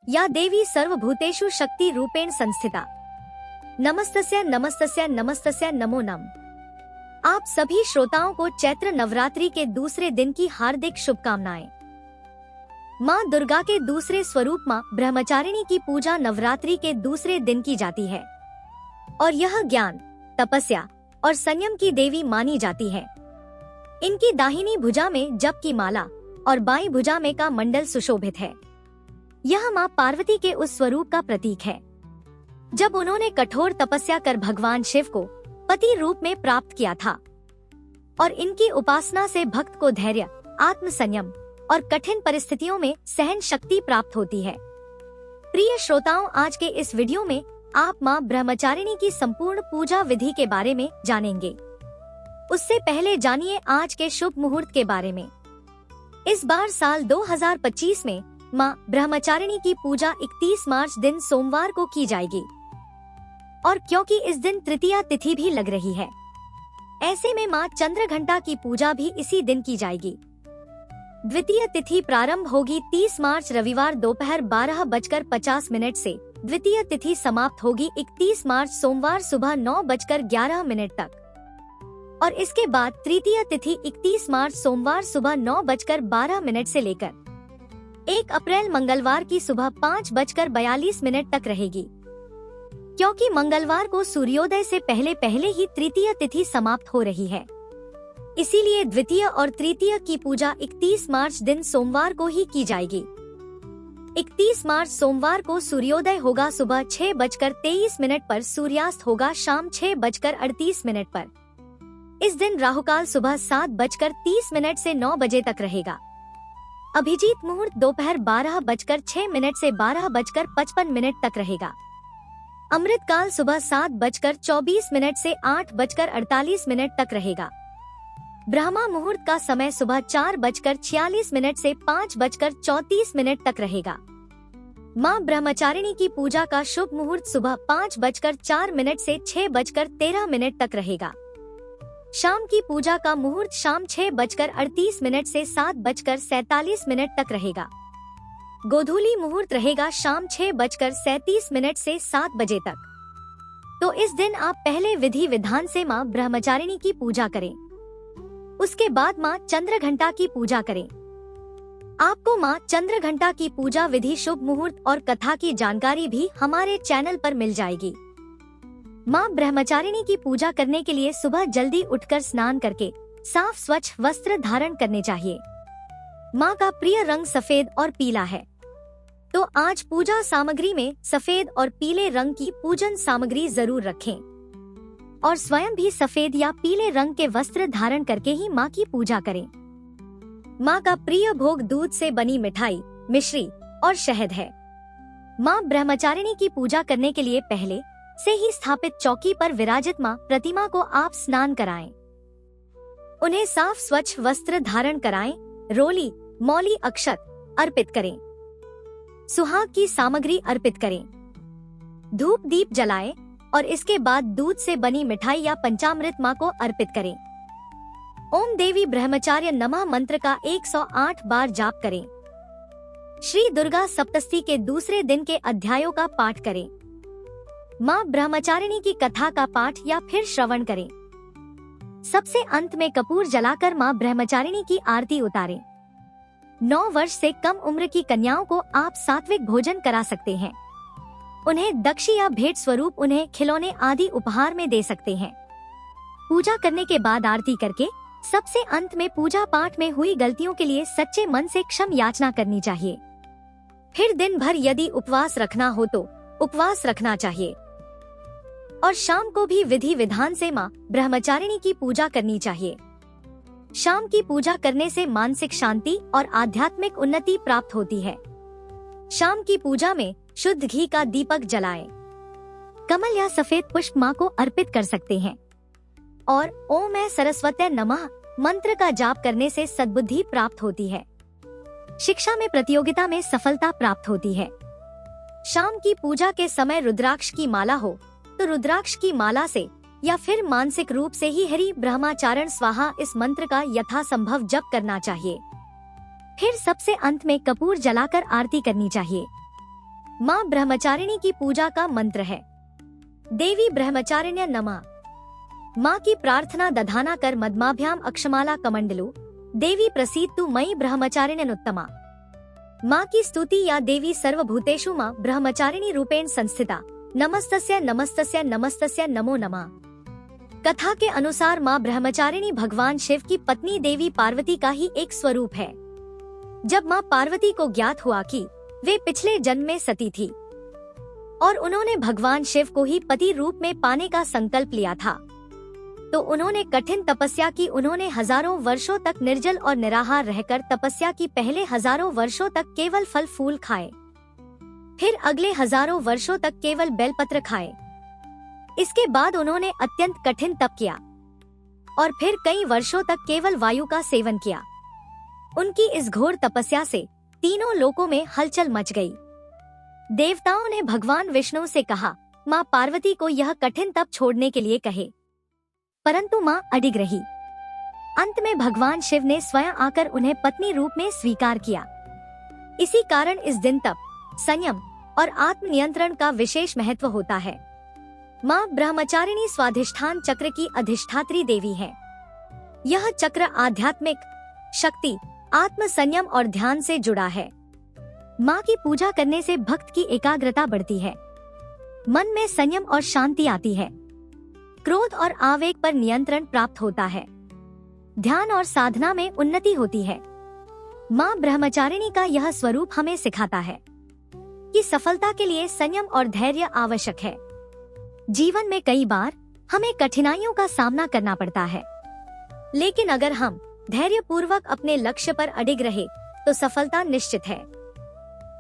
या देवी सर्वभूतेषु शक्ति रूपेण संस्थिता। नमस्तस्य नमस्तस्य नमस्तस्य नमो नमः। आप सभी श्रोताओं को चैत्र नवरात्रि के दूसरे दिन की हार्दिक शुभकामनाएं। माँ दुर्गा के दूसरे स्वरूप माँ ब्रह्मचारिणी की पूजा नवरात्रि के दूसरे दिन की जाती है और यह ज्ञान, तपस्या और संयम की देवी मानी जाती है। इनकी दाहिनी भुजा में जप की माला और बाईं भुजा में का मंडल सुशोभित है। यह माँ पार्वती के उस स्वरूप का प्रतीक है जब उन्होंने कठोर तपस्या कर भगवान शिव को पति रूप में प्राप्त किया था और इनकी उपासना से भक्त को धैर्य, आत्म संयम और कठिन परिस्थितियों में सहन शक्ति प्राप्त होती है। प्रिय श्रोताओं, आज के इस वीडियो में आप माँ ब्रह्मचारिणी की संपूर्ण पूजा विधि के बारे में जानेंगे। उससे पहले जानिए आज के शुभ मुहूर्त के बारे में। इस बार साल 2025 में माँ ब्रह्मचारिणी की पूजा 31 मार्च दिन सोमवार को की जाएगी और क्योंकि इस दिन तृतीया तिथि भी लग रही है, ऐसे में माँ चंद्रघंटा की पूजा भी इसी दिन की जाएगी। द्वितीय तिथि प्रारंभ होगी 30 मार्च रविवार दोपहर 12:50 से। द्वितीय तिथि समाप्त होगी 31 मार्च सोमवार सुबह 9:11 तक और इसके बाद तृतीय तिथि 31 मार्च सोमवार सुबह 9:12 से लेकर 1 अप्रैल मंगलवार की सुबह 5:42 तक रहेगी। क्योंकि मंगलवार को सूर्योदय से पहले पहले ही तृतीय तिथि समाप्त हो रही है, इसीलिए द्वितीय और तृतीय की पूजा 31 मार्च दिन सोमवार को ही की जाएगी। 31 मार्च सोमवार को सूर्योदय होगा सुबह 6:23 पर, सूर्यास्त होगा शाम 6:38 पर। इस दिन राहुकाल सुबह 7:30 से 9 बजे तक रहेगा। अभिजीत मुहूर्त दोपहर 12:06 से 12:55 तक रहेगा। अमृत काल सुबह 7:24 से 8:48 तक रहेगा। ब्रह्मा मुहूर्त का समय सुबह 4:46 से 5:34 तक रहेगा। माँ ब्रह्मचारिणी की पूजा का शुभ मुहूर्त सुबह 5:04 से 6:13 तक रहेगा। शाम की पूजा का मुहूर्त शाम 6:38 से 7:47 तक रहेगा। गोधूली मुहूर्त रहेगा शाम 6:37 से 7 बजे तक। तो इस दिन आप पहले विधि विधान से माँ ब्रह्मचारिणी की पूजा करें, उसके बाद माँ चंद्रघंटा की पूजा करें। आपको माँ चंद्रघंटा की पूजा विधि, शुभ मुहूर्त और कथा की जानकारी भी हमारे चैनल पर मिल जाएगी। माँ ब्रह्मचारिणी की पूजा करने के लिए सुबह जल्दी उठकर स्नान करके साफ स्वच्छ वस्त्र धारण करने चाहिए। माँ का प्रिय रंग सफेद और पीला है, तो आज पूजा सामग्री में सफेद और पीले रंग की पूजन सामग्री जरूर रखें और स्वयं भी सफेद या पीले रंग के वस्त्र धारण करके ही माँ की पूजा करें। माँ का प्रिय भोग दूध से बनी मिठाई, मिश्री और शहद है। माँ ब्रह्मचारिणी की पूजा करने के लिए पहले से ही स्थापित चौकी पर विराजित माँ प्रतिमा को आप स्नान कराएं। उन्हें साफ स्वच्छ वस्त्र धारण कराएं, रोली, मौली, अक्षत अर्पित करें, सुहाग की सामग्री अर्पित करें, धूप दीप जलाएं और इसके बाद दूध से बनी मिठाई या पंचामृत माँ को अर्पित करें। ओम देवी ब्रह्मचार्य नमः मंत्र का 108 बार जाप करें। श्री दुर्गा सप्तशती के दूसरे दिन के अध्यायों का पाठ करें। माँ ब्रह्मचारिणी की कथा का पाठ या फिर श्रवण करें। सबसे अंत में कपूर जलाकर माँ ब्रह्मचारिणी की आरती उतारें। 9 वर्ष से कम उम्र की कन्याओं को आप सात्विक भोजन करा सकते हैं। उन्हें दक्षी या भेंट स्वरूप उन्हें खिलौने आदि उपहार में दे सकते हैं। पूजा करने के बाद आरती करके सबसे अंत में पूजा पाठ में हुई गलतियों के लिए सच्चे मन से क्षमा याचना करनी चाहिए। फिर दिन भर यदि उपवास रखना हो तो उपवास रखना चाहिए और शाम को भी विधि विधान से माँ ब्रह्मचारिणी की पूजा करनी चाहिए। शाम की पूजा करने से मानसिक शांति और आध्यात्मिक उन्नति प्राप्त होती है। शाम की पूजा में शुद्ध घी का दीपक जलाएं। कमल या सफेद पुष्प माँ को अर्पित कर सकते हैं और ओम ऐ सरस्वत्यै नमः मंत्र का जाप करने से सद्बुद्धि प्राप्त होती है। शिक्षा में प्रतियोगिता में सफलता प्राप्त होती है। शाम की पूजा के समय रुद्राक्ष की माला हो तो रुद्राक्ष की माला से या फिर मानसिक रूप से ही हरि ब्रह्माचारण स्वाहा इस मंत्र का यथासंभव जप करना चाहिए। फिर सबसे अंत में कपूर जलाकर आरती करनी चाहिए। माँ ब्रह्मचारिणी की पूजा का मंत्र है। देवी ब्रह्मचारिण्य नमः। माँ की प्रार्थना दधाना कर मदमाभ्याम अक्षमाला कमंडलु। देवी प्रसीदतु मयि ब्रह्मचारिण्यनुत्तमा। माँ की स्तुति या देवी सर्वभूतेषु माँ ब्रह्मचारिणी रूपेण संस्थिता। नमस्तस्य नमस्तस्य नमस्तस्य नमो नमः। कथा के अनुसार माँ ब्रह्मचारिणी भगवान शिव की पत्नी देवी पार्वती का ही एक स्वरूप है। जब माँ पार्वती को ज्ञात हुआ कि वे पिछले जन्म में सती थी और उन्होंने भगवान शिव को ही पति रूप में पाने का संकल्प लिया था, तो उन्होंने कठिन तपस्या की। उन्होंने हजारों वर्षों तक निर्जल और निराहार रहकर तपस्या की। पहले हजारों वर्षों तक केवल फल फूल खाए, फिर अगले हजारों वर्षों तक केवल बेलपत्र खाए। इसके बाद उन्होंने अत्यंत कठिन तप किया और फिर कई वर्षों तक केवल वायु का सेवन किया। उनकी इस घोर तपस्या से तीनों लोकों में हलचल मच गई। देवताओं ने भगवान विष्णु से कहा, माँ पार्वती को यह कठिन तप छोड़ने के लिए कहे, परंतु माँ अडिग रही। अंत में भगवान शिव ने स्वयं आकर उन्हें पत्नी रूप में स्वीकार किया। इसी कारण इस दिन तप, संयम और आत्मनियंत्रण का विशेष महत्व होता है। माँ ब्रह्मचारिणी स्वाधिष्ठान चक्र की अधिष्ठात्री देवी है। यह चक्र आध्यात्मिक शक्ति, आत्म संयम और ध्यान से जुड़ा है। माँ की पूजा करने से भक्त की एकाग्रता बढ़ती है, मन में संयम और शांति आती है, क्रोध और आवेग पर नियंत्रण प्राप्त होता है, ध्यान और साधना में उन्नति होती है। माँ ब्रह्मचारिणी का यह स्वरूप हमें सिखाता है कि सफलता के लिए संयम और धैर्य आवश्यक है। जीवन में कई बार हमें कठिनाइयों का सामना करना पड़ता है, लेकिन अगर हम धैर्य पूर्वक अपने लक्ष्य पर अडिग रहे तो सफलता निश्चित है।